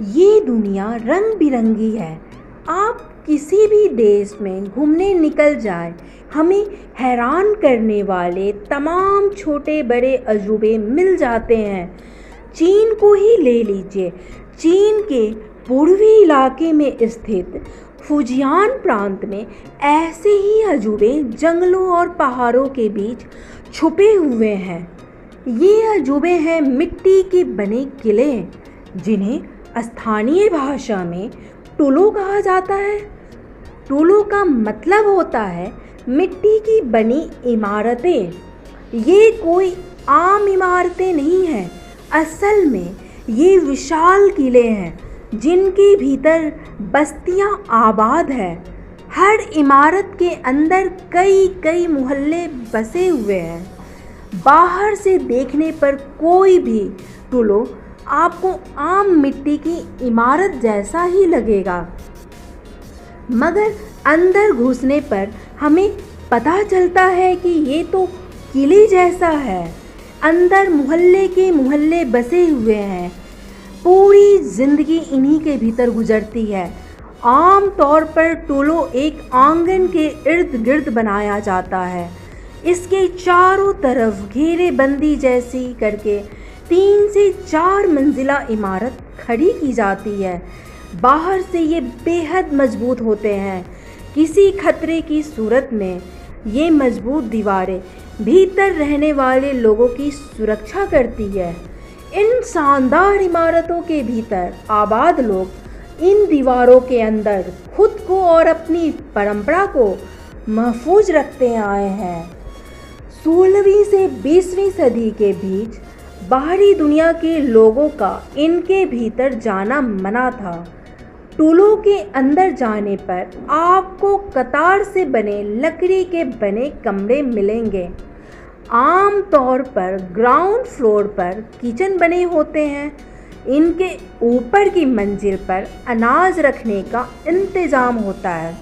ये दुनिया रंग बिरंगी है। आप किसी भी देश में घूमने निकल जाए, हमें हैरान करने वाले तमाम छोटे बड़े अजूबे मिल जाते हैं। चीन को ही ले लीजिए। चीन के पूर्वी इलाके में स्थित फुजियान प्रांत में ऐसे ही अजूबे जंगलों और पहाड़ों के बीच छुपे हुए हैं। ये अजूबे हैं मिट्टी के बने किले, जिन्हें स्थानीय भाषा में टुलो कहा जाता है। टुलो का मतलब होता है मिट्टी की बनी इमारतें। ये कोई आम इमारतें नहीं हैं, असल में ये विशाल किले हैं जिनके भीतर बस्तियां आबाद है। हर इमारत के अंदर कई कई मोहल्ले बसे हुए हैं। बाहर से देखने पर कोई भी टुलो आपको आम मिट्टी की इमारत जैसा ही लगेगा, मगर अंदर घुसने पर हमें पता चलता है कि ये तो किले जैसा है। अंदर मोहल्ले के मोहल्ले बसे हुए हैं। पूरी जिंदगी इन्हीं के भीतर गुजरती है। आम तौर पर टुलो एक आंगन के इर्द गिर्द बनाया जाता है। इसके चारों तरफ घेरेबंदी जैसी करके 3 से 4 मंजिला इमारत खड़ी की जाती है। बाहर से ये बेहद मजबूत होते हैं। किसी खतरे की सूरत में ये मजबूत दीवारें भीतर रहने वाले लोगों की सुरक्षा करती है। इन शानदार इमारतों के भीतर आबाद लोग इन दीवारों के अंदर खुद को और अपनी परंपरा को महफूज रखते आए हैं। 16वीं से 20वीं सदी के बीच बाहरी दुनिया के लोगों का इनके भीतर जाना मना था। टुलो के अंदर जाने पर आपको कतार से बने लकड़ी के बने कमरे मिलेंगे। आम तौर पर ग्राउंड फ्लोर पर किचन बने होते हैं। इनके ऊपर की मंजिल पर अनाज रखने का इंतजाम होता है।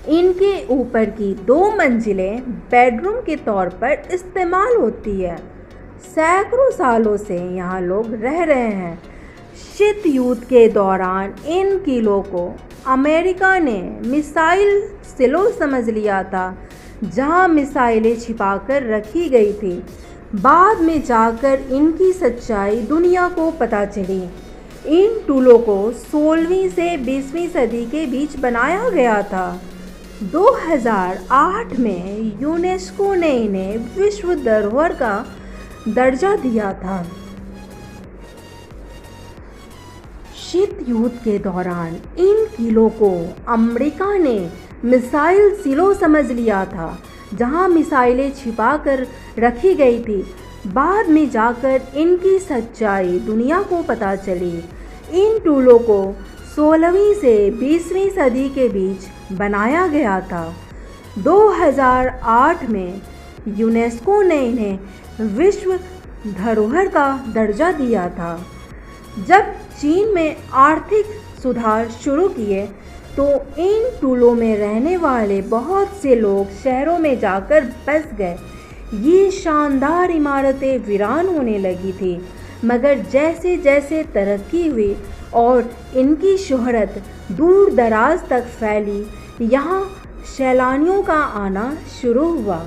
इनके ऊपर की 2 मंजिलें बेडरूम के तौर पर इस्तेमाल होती है। सैकड़ों सालों से यहाँ लोग रह रहे हैं। शीत युद्ध के दौरान इन किलों को अमेरिका ने मिसाइल सिलो समझ लिया था, जहाँ मिसाइलें छिपाकर रखी गई थी। बाद में जाकर इनकी सच्चाई दुनिया को पता चली। इन टुलों को 16वीं से 20वीं सदी के बीच बनाया गया था। 2008 में यूनेस्को ने इन्हें विश्व धरोहर का दर्जा दिया था। शीत युद्ध के दौरान इन किलों को अमेरिका ने मिसाइल सिलो समझ लिया था, जहां मिसाइलें छिपा कर रखी गई थी। बाद में जाकर इनकी सच्चाई दुनिया को पता चली। इन टुलों को 16वीं से 20वीं सदी के बीच बनाया गया था। 2008 में यूनेस्को ने इन्हें विश्व धरोहर का दर्जा दिया था। जब चीन में आर्थिक सुधार शुरू किए तो इन टुलों में रहने वाले बहुत से लोग शहरों में जाकर बस गए। ये शानदार इमारतें वीरान होने लगी थी, मगर जैसे जैसे तरक्की हुई और इनकी शोहरत दूर दराज तक फैली, यहाँ सैलानियों का आना शुरू हुआ।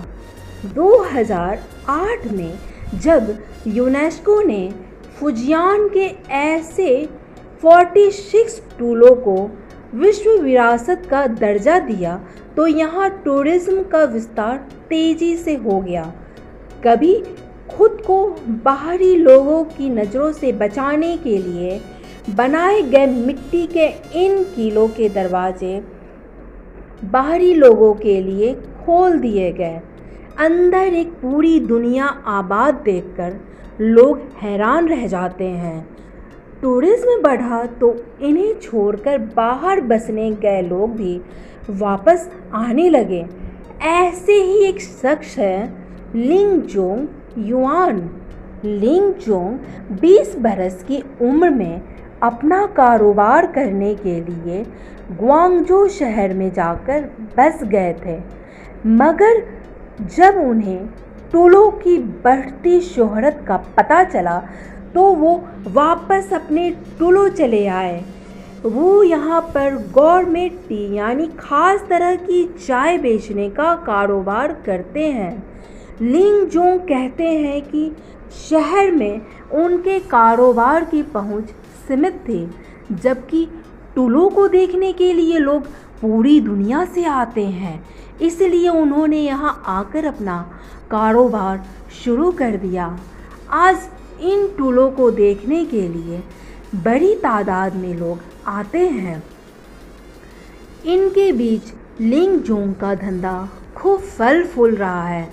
2008 में जब यूनेस्को ने फुजियान के ऐसे 46 टुलों को विश्व विरासत का दर्जा दिया, तो यहाँ टूरिज्म का विस्तार तेजी से हो गया। कभी खुद को बाहरी लोगों की नज़रों से बचाने के लिए बनाए गए मिट्टी के इन किलों के दरवाजे बाहरी लोगों के लिए खोल दिए गए। अंदर एक पूरी दुनिया आबाद देखकर लोग हैरान रह जाते हैं। टूरिज्म बढ़ा तो इन्हें छोड़कर बाहर बसने गए लोग भी वापस आने लगे। ऐसे ही एक शख्स है लिंगजोंग युआन। लिंगजोंग 20 बरस की उम्र में अपना कारोबार करने के लिए ग्वांगझो शहर में जाकर बस गए थे, मगर जब उन्हें टुलो की बढ़ती शोहरत का पता चला तो वो वापस अपने टुलो चले आए। वो यहाँ पर गौरमेट टी यानी खास तरह की चाय बेचने का कारोबार करते हैं। लिंगजोंग कहते हैं कि शहर में उनके कारोबार की पहुंच सीमित थी, जबकि टुलो को देखने के लिए लोग पूरी दुनिया से आते हैं। इसलिए उन्होंने यहाँ आकर अपना कारोबार शुरू कर दिया। आज इन टुलों को देखने के लिए बड़ी तादाद में लोग आते हैं। इनके बीच लिंगजोंग का धंधा खूब फल फूल रहा है।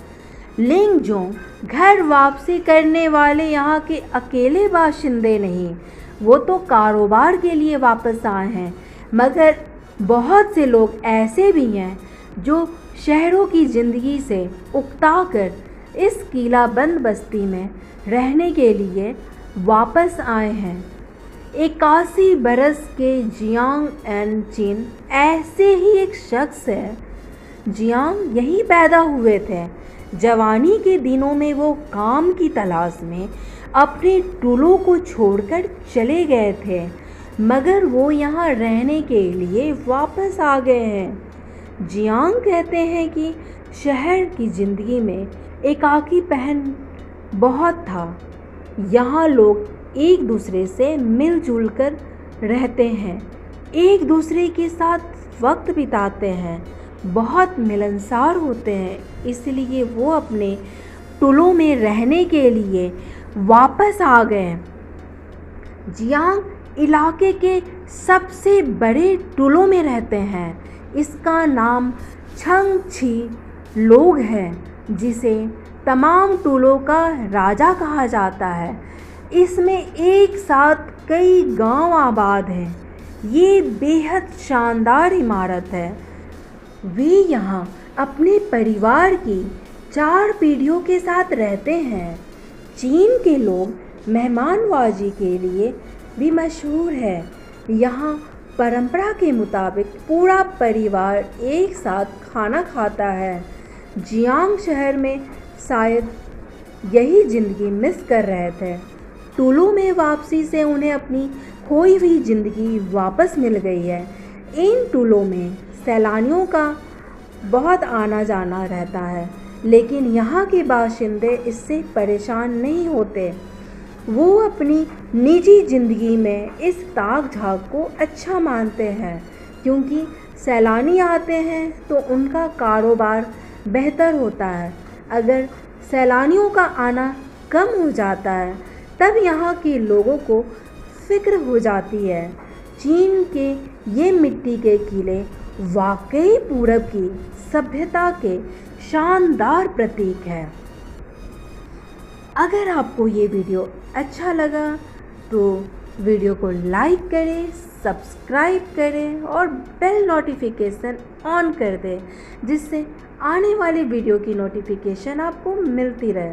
लिंगजोंग घर वापसी करने वाले यहाँ के अकेले बाशिंदे नहीं, वो तो कारोबार के लिए वापस आए हैं, मगर बहुत से लोग ऐसे भी हैं जो शहरों की ज़िंदगी से उकता कर इस किला बंद बस्ती में रहने के लिए वापस आए हैं। 81 बरस के जियांग एन चिन ऐसे ही एक शख्स है। जियांग यहीं पैदा हुए थे। जवानी के दिनों में वो काम की तलाश में अपने टुलो को छोड़कर चले गए थे, मगर वो यहाँ रहने के लिए वापस आ गए हैं। जियांग कहते हैं कि शहर की ज़िंदगी में एकाकीपन बहुत था। यहाँ लोग एक दूसरे से मिलजुल कर रहते हैं, एक दूसरे के साथ वक्त बिताते हैं, बहुत मिलनसार होते हैं। इसलिए वो अपने टुलों में रहने के लिए वापस आ गए। जियांग इलाके के सबसे बड़े टुलों में रहते हैं। इसका नाम छंगछी लोग है, जिसे तमाम टुलों का राजा कहा जाता है। इसमें एक साथ कई गांव आबाद हैं। ये बेहद शानदार इमारत है। वे यहाँ अपने परिवार की 4 पीढ़ियों के साथ रहते हैं। चीन के लोग मेहमानवाजी के लिए भी मशहूर है। यहाँ परंपरा के मुताबिक पूरा परिवार एक साथ खाना खाता है। जियांग शहर में शायद यही ज़िंदगी मिस कर रहे थे। टुलो में वापसी से उन्हें अपनी खोई हुई ज़िंदगी वापस मिल गई है। इन टुलों में सैलानियों का बहुत आना जाना रहता है, लेकिन यहाँ के बाशिंदे इससे परेशान नहीं होते। वो अपनी निजी ज़िंदगी में इस ताक झाक को अच्छा मानते हैं, क्योंकि सैलानी आते हैं तो उनका कारोबार बेहतर होता है। अगर सैलानियों का आना कम हो जाता है तब यहाँ के लोगों को फिक्र हो जाती है। चीन के ये मिट्टी के किले वाकई पूरब की सभ्यता के शानदार प्रतीक है। अगर आपको ये वीडियो अच्छा लगा तो वीडियो को लाइक करें, सब्सक्राइब करें और बेल नोटिफिकेशन ऑन कर दें, जिससे आने वाली वीडियो की नोटिफिकेशन आपको मिलती रहे।